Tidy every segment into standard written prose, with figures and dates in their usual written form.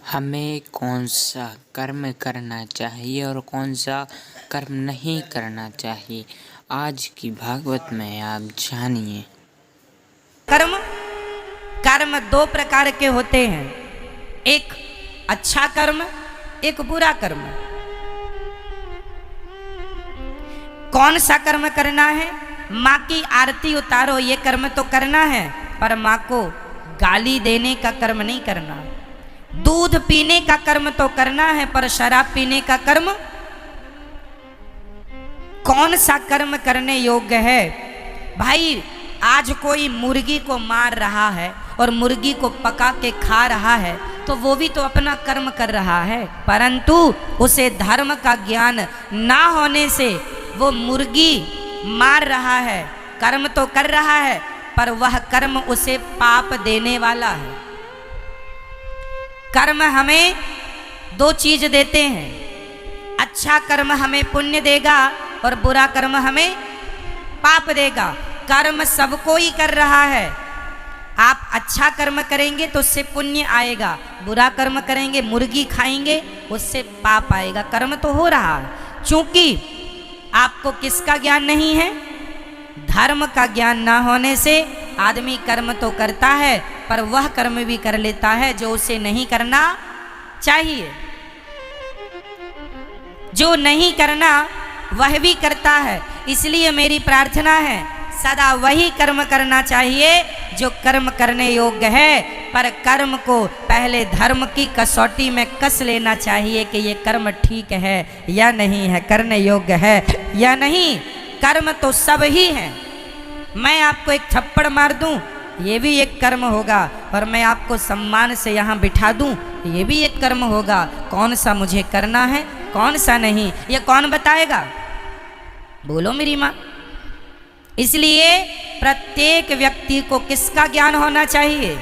हमें कौन सा कर्म करना चाहिए और कौन सा कर्म नहीं करना चाहिए, आज की भागवत में आप जानिए। कर्म दो प्रकार के होते हैं, एक अच्छा कर्म, एक बुरा कर्म। कौन सा कर्म करना है? माँ की आरती उतारो, ये कर्म तो करना है, पर माँ को गाली देने का कर्म नहीं करना। दूध पीने का कर्म तो करना है, पर शराब पीने का कर्म। कौन सा कर्म करने योग्य है? भाई, आज कोई मुर्गी को मार रहा है और मुर्गी को पका के खा रहा है, तो वो भी तो अपना कर्म कर रहा है, परंतु उसे धर्म का ज्ञान ना होने से वो मुर्गी मार रहा है, कर्म तो कर रहा है, पर वह कर्म उसे पाप देने वाला है। कर्म हमें दो चीज देते हैं, अच्छा कर्म हमें पुण्य देगा और बुरा कर्म हमें पाप देगा। कर्म सबको ही कर रहा है, आप अच्छा कर्म करेंगे तो उससे पुण्य आएगा, बुरा कर्म करेंगे, मुर्गी खाएंगे, उससे पाप आएगा। कर्म तो हो रहा है, चूंकि आपको किसका ज्ञान नहीं है? धर्म का ज्ञान ना होने से आदमी कर्म तो करता है, पर वह कर्म भी कर लेता है जो उसे नहीं करना चाहिए। जो नहीं करना वह भी करता है। इसलिए मेरी प्रार्थना है, सदा वही कर्म करना चाहिए जो कर्म करने योग्य है, पर कर्म को पहले धर्म की कसौटी में कस लेना चाहिए कि ये कर्म ठीक है या नहीं है, करने योग्य है या नहीं। कर्म तो सब ही है। मैं आपको एक थप्पड़ मार दूं, ये भी एक कर्म होगा, और मैं आपको सम्मान से यहाँ बिठा दूं, ये भी एक कर्म होगा। कौन सा मुझे करना है, कौन सा नहीं, ये कौन बताएगा? बोलो मेरी माँ। इसलिए प्रत्येक व्यक्ति को किसका ज्ञान होना चाहिए?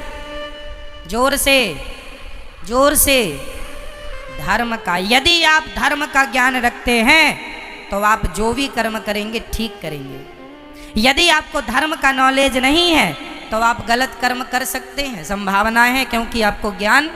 जोर से, जोर से, धर्म का। यदि आप धर्म का ज्ञान रखते हैं तो आप जो भी कर्म करेंगे ठीक करेंगे। यदि आपको धर्म का नॉलेज नहीं है तो आप गलत कर्म कर सकते हैं, संभावना है, क्योंकि आपको ज्ञान